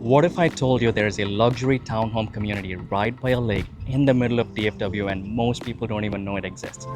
What if I told you there is a luxury townhome community right by a lake in the middle of DFW and most people don't even know it exists?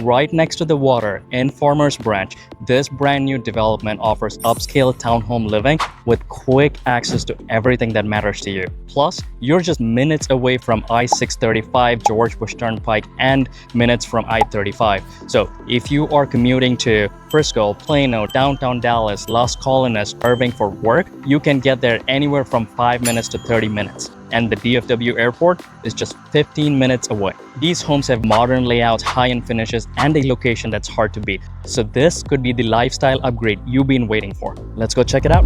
Right next to the water in Farmers Branch, this brand new development offers upscale townhome living with quick access to everything that matters to you. Plus, you're just minutes away from I-635, George Bush Turnpike, and minutes from I-35. So if you are commuting to Frisco, Plano, downtown Dallas, Las Colinas, Irving for work, you can get there anywhere from 5 minutes to 30 minutes. And the DFW Airport is just 15 minutes away. These homes have modern layouts, high-end finishes, and a location that's hard to beat. So this could be the lifestyle upgrade you've been waiting for. Let's go check it out.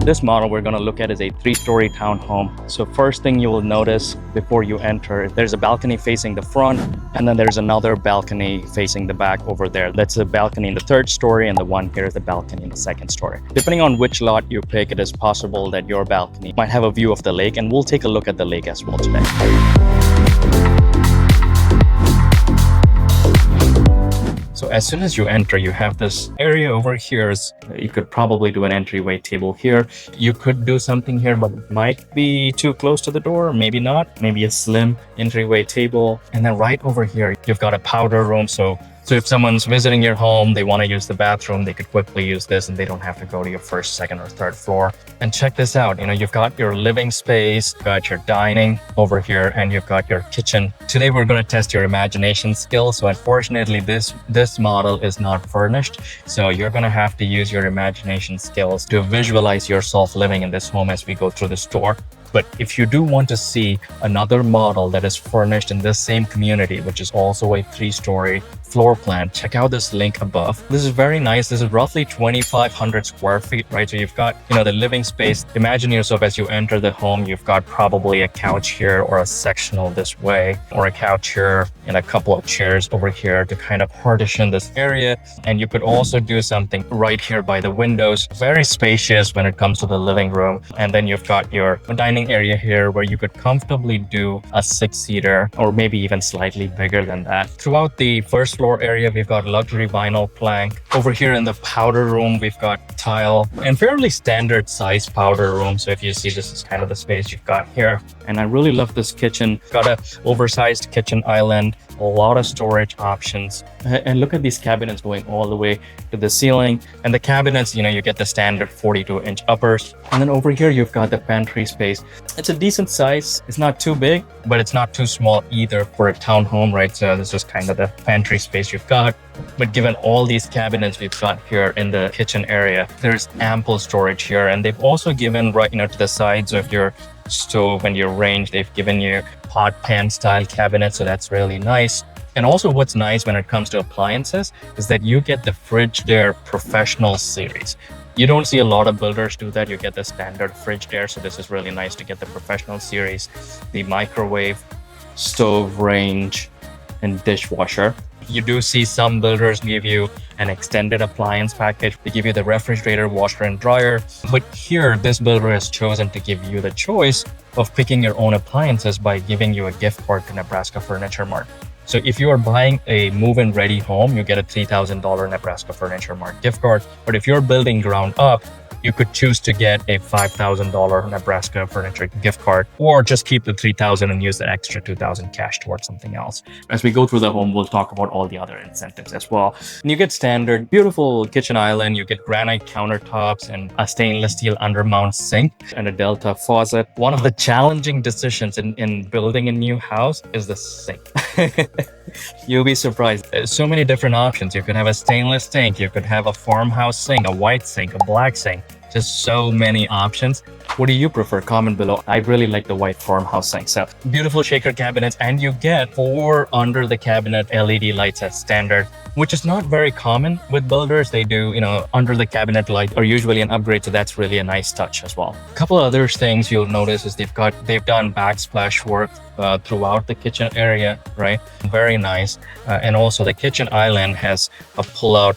This model we're going to look at is a 3-story townhome. So first thing you will notice before you enter, there's a balcony facing the front, and then there's another balcony facing the back over there. That's a balcony in the 3rd story, and the one here is the balcony in the 2nd story. Depending on which lot you pick, it is possible that your balcony might have a view of the lake, and we'll take a look at the lake as well today. So as soon as you enter, you have this area over here. You could probably do an entryway table here. You could do something here, but it might be too close to the door. Maybe not. Maybe a slim entryway table. And then right over here, you've got a powder room. So if someone's visiting your home, they want to use the bathroom, they could quickly use this and they don't have to go to your 1st, 2nd, or 3rd floor. And check this out. You've got your living space, you've got your dining over here, and you've got your kitchen. Today, we're going to test your imagination skills. So unfortunately, this model is not furnished. So you're going to have to use your imagination skills to visualize yourself living in this home as we go through the tour. But if you do want to see another model that is furnished in this same community, which is also a 3-story floor plan, check out this link above. This is very nice. This is roughly 2,500 square feet, right? So you've got, the living space. Imagine yourself as you enter the home, you've got probably a couch here or a sectional this way, or a couch here and a couple of chairs over here to kind of partition this area. And you could also do something right here by the windows. Very spacious when it comes to the living room. And then you've got your dining area here where you could comfortably do a 6-seater or maybe even slightly bigger than that. Throughout the 1st floor area, we've got luxury vinyl plank. Over here in the powder room, we've got tile and fairly standard size powder room. So if you see, this is kind of the space you've got here. And I really love this kitchen. Got a oversized kitchen island, a lot of storage options. And look at these cabinets going all the way to the ceiling. And the cabinets, you get the standard 42-inch uppers. And then over here, you've got the pantry space. It's a decent size. It's not too big, but it's not too small either for a townhome, right? So this is kind of the pantry space you've got. But given all these cabinets we've got here in the kitchen area, there's ample storage here. And they've also given to the sides of your stove and your range, they've given you pot pan style cabinets. So that's really nice. And also what's nice when it comes to appliances is that you get the Frigidaire Professional series. You don't see a lot of builders do that. You get the standard Frigidaire. So this is really nice to get the Professional series, the microwave, stove, range, and dishwasher. You do see some builders give you an extended appliance package. They give you the refrigerator, washer, and dryer. But here, this builder has chosen to give you the choice of picking your own appliances by giving you a gift card to Nebraska Furniture Mart. So if you are buying a move-in ready home, you get a $3,000 Nebraska Furniture Mart gift card. But if you're building ground up, you could choose to get a $5,000 Nebraska Furniture gift card, or just keep the $3,000 and use the extra $2,000 cash towards something else. As we go through the home, we'll talk about all the other incentives as well. And you get standard, beautiful kitchen island. You get granite countertops and a stainless steel undermount sink and a Delta faucet. One of the challenging decisions in building a new house is the sink. You'll be surprised. There's so many different options. You could have a stainless sink. You could have a farmhouse sink, a white sink, a black sink. Just so many options. What do you prefer? Comment below. I really like the white farmhouse sink. So beautiful shaker cabinets, and you get 4 under the cabinet LED lights as standard, which is not very common with builders. They do, under the cabinet light are usually an upgrade. So that's really a nice touch as well. A couple of other things you'll notice is they've done backsplash work throughout the kitchen area, right? Very nice. And also the kitchen island has a pull-out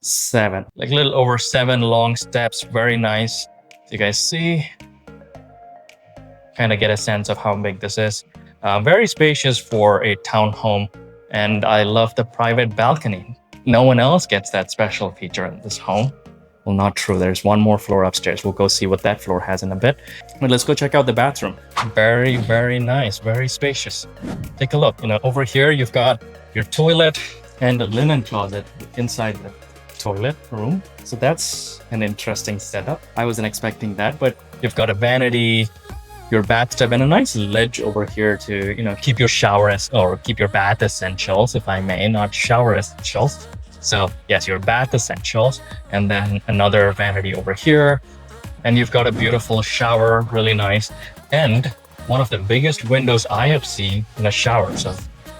7, like a little over 7 long steps. Very nice. You guys see, kind of get a sense of how big this is. Very spacious for a townhome, and I love the private balcony. No one else gets that special feature in this home. Well, not true. There's one more floor upstairs. We'll go see what that floor has in a bit. But let's go check out the bathroom. Very, very nice. Very spacious. Take a look. Over here, you've got your toilet and a linen closet inside the toilet room. So that's an interesting setup. I wasn't expecting that, but you've got a vanity, your bathtub, and a nice ledge over here to, keep your keep your bath essentials, if I may, not shower essentials. So yes, your bath essentials, and then another vanity over here. And you've got a beautiful shower, really nice. And one of the biggest windows I have seen in a shower. So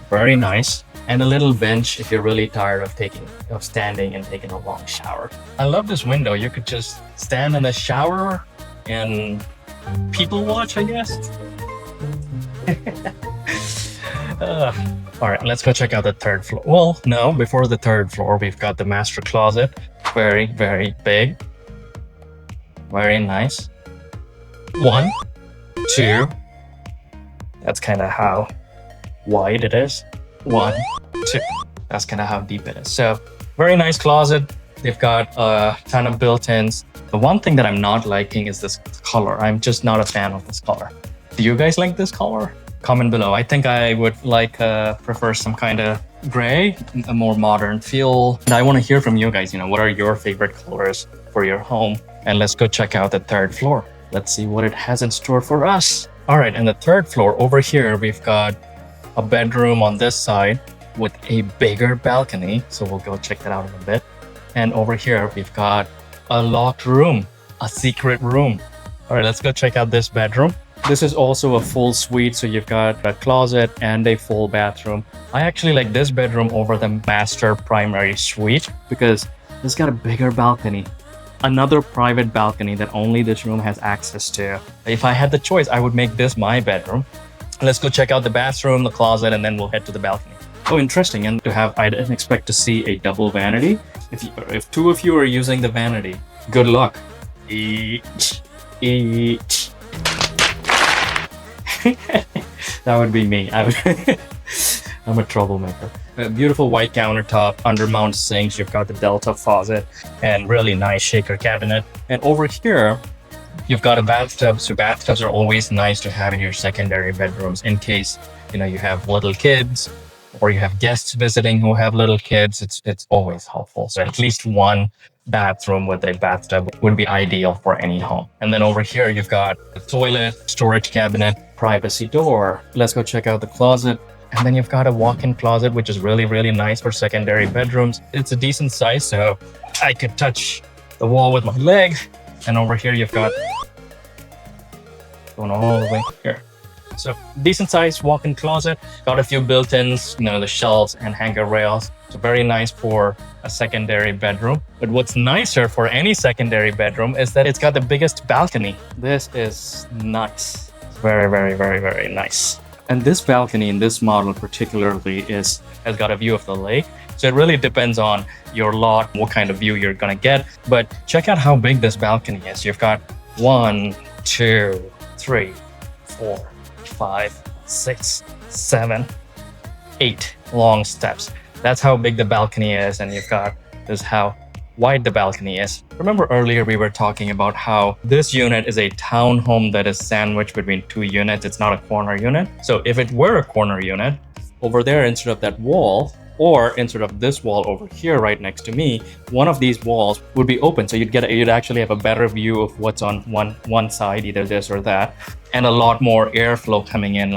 very nice. And a little bench if you're really tired of standing and taking a long shower. I love this window. You could just stand in the shower and people watch, I guess. All right, let's go check out the 3rd floor. Well, no, before the 3rd floor, we've got the master closet. Very, very big. Very nice. 1, 2. That's kind of how wide it is. 1, 2. That's kind of how deep it is. So very nice closet. They've got a ton of built-ins. The one thing that I'm not liking is this color. I'm just not a fan of this color. Do you guys like this color? Comment below. I think I would prefer some kind of gray, a more modern feel. And I want to hear from you guys, what are your favorite colors for your home? And let's go check out the 3rd floor. Let's see what it has in store for us. All right, and the 3rd floor over here, we've got a bedroom on this side with a bigger balcony. So we'll go check that out in a bit. And over here, we've got a locked room, a secret room. All right, let's go check out this bedroom. This is also a full suite, so you've got a closet and a full bathroom. I actually like this bedroom over the master primary suite because it's got a bigger balcony. Another private balcony that only this room has access to. If I had the choice, I would make this my bedroom. Let's go check out the bathroom, the closet, and then we'll head to the balcony. Oh, interesting. And I didn't expect to see a double vanity. If 2 of you are using the vanity, good luck. Each. That would be me. I'm a troublemaker. A beautiful white countertop, undermount sinks. You've got the Delta faucet and really nice shaker cabinet. And over here, you've got a bathtub. So bathtubs are always nice to have in your secondary bedrooms in case, you have little kids or you have guests visiting who have little kids. It's always helpful. So at least one bathroom with a bathtub would be ideal for any home. And then over here, you've got the toilet, storage cabinet, privacy door. Let's go check out the closet. And then you've got a walk-in closet, which is really, really nice for secondary bedrooms. It's a decent size, so I could touch the wall with my leg. And over here, you've got going all the way here. So decent size walk-in closet. Got a few built-ins, the shelves and hanger rails. So very nice for a secondary bedroom. But what's nicer for any secondary bedroom is that it's got the biggest balcony. This is nice. It's very, very, very, very nice. And this balcony in this model particularly has got a view of the lake. So it really depends on your lot, what kind of view you're gonna get. But check out how big this balcony is. You've got 1, 2, 3, 4, 5, 6, 7, 8 long steps. That's how big the balcony is, and you've got this how wide the balcony is. Remember earlier we were talking about how this unit is a townhome that is sandwiched between 2 units. It's not a corner unit. So if it were a corner unit, over there instead of that wall, or instead of this wall over here right next to me, one of these walls would be open. So you'd actually have a better view of what's on one side, either this or that, and a lot more airflow coming in.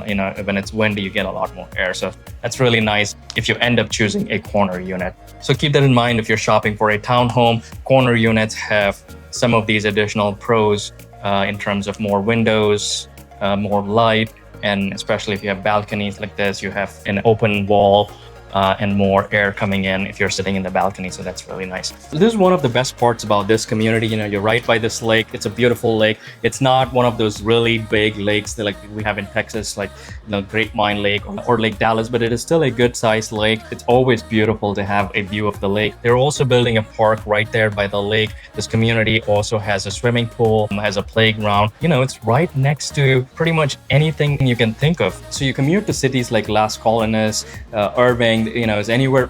When it's windy, you get a lot more air. So that's really nice if you end up choosing a corner unit. So keep that in mind if you're shopping for a townhome. Corner units have some of these additional pros in terms of more windows, more light, and especially if you have balconies like this, you have an open wall and more air coming in if you're sitting in the balcony. So that's really nice. So this is one of the best parts about this community. You know, you're right by this lake. It's a beautiful lake. It's not one of those really big lakes that like we have in Texas, like, you know, Grapevine Lake or Lake Dallas, but it is still a good sized lake. It's always beautiful to have a view of the lake. They're also building a park right there by the lake. This community also has a swimming pool, has a playground. You know, it's right next to pretty much anything you can think of. So you commute to cities like Las Colinas, Irving, you know, is anywhere.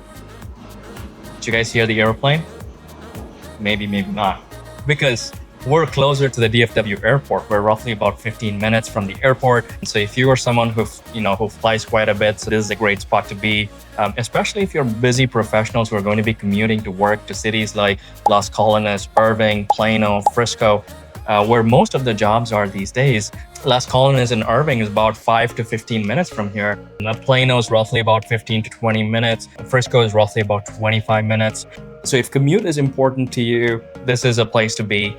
Did you guys hear the airplane? Maybe not. Because we're closer to the DFW Airport. We're roughly about 15 minutes from the airport. So if you are someone who flies quite a bit, so this is a great spot to be, especially if you're busy professionals who are going to be commuting to work to cities like Las Colinas, Irving, Plano, Frisco, where most of the jobs are these days. Las Colinas and Irving is about 5 to 15 minutes from here. Plano is roughly about 15 to 20 minutes. Frisco is roughly about 25 minutes. So if commute is important to you, this is a place to be.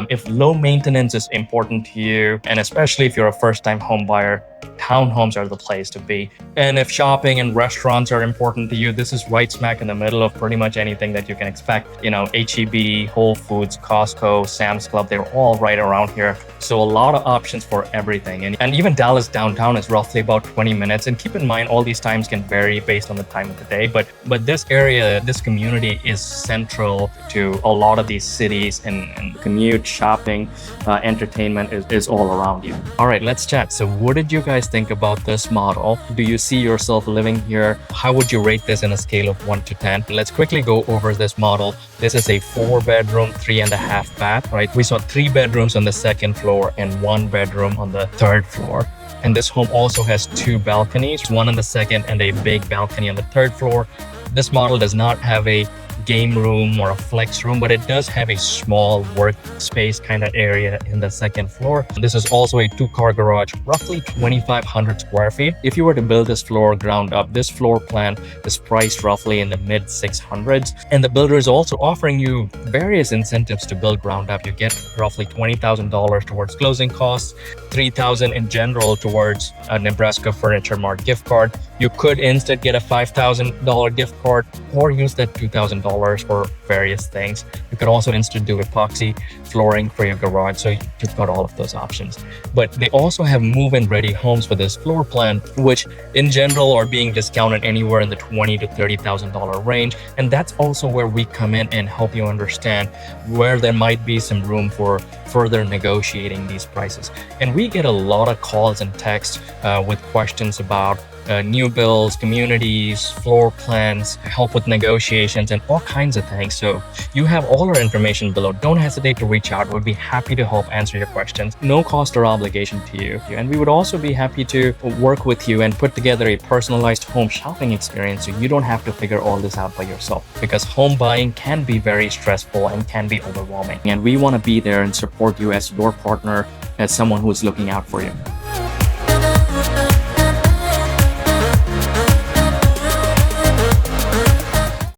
If low maintenance is important to you, and especially if you're a first-time home buyer, townhomes are the place to be. And if shopping and restaurants are important to you, this is right smack in the middle of pretty much anything that you can expect. You know, H-E-B, Whole Foods, Costco, Sam's Club, they're all right around here. So a lot of options for everything. And even Dallas downtown is roughly about 20 minutes. And keep in mind, all these times can vary based on the time of the day. But this area, this community is central to a lot of these cities, and commute, shopping, entertainment is all around you. All right, let's chat. So what did you guys think about this model? Do you see yourself living here? How would you rate this in a scale of 1 to 10? Let's quickly go over this model. This is a 4-bedroom, 3.5 bath, right? We saw 3 bedrooms on the second floor and 1 bedroom on the third floor. And this home also has 2 balconies, one on the second and a big balcony on the third floor. This model does not have a game room or a flex room, but it does have a small workspace kind of area in the second floor. This is also a 2-car garage, roughly 2,500 square feet. If you were to build this floor ground up, this floor plan is priced roughly in the mid 600s. And the builder is also offering you various incentives to build ground up. You get roughly $20,000 towards closing costs, $3,000 in general towards a Nebraska Furniture Mart gift card. You could instead get a $5,000 gift card or use that $2,000 for various things. You could also instead do epoxy flooring for your garage. So you've got all of those options. But they also have move-in ready homes for this floor plan, which in general are being discounted anywhere in the $20,000 to $30,000 range. And that's also where we come in and help you understand where there might be some room for further negotiating these prices. And we get a lot of calls and texts with questions about new builds, communities, floor plans, help with negotiations, and all kinds of things. So you have all our information below. Don't hesitate to reach out. We'll be happy to help answer your questions. No cost or obligation to you. And we would also be happy to work with you and put together a personalized home shopping experience so you don't have to figure all this out by yourself, because home buying can be very stressful and can be overwhelming. And we want to be there and support you as your partner, as someone who is looking out for you.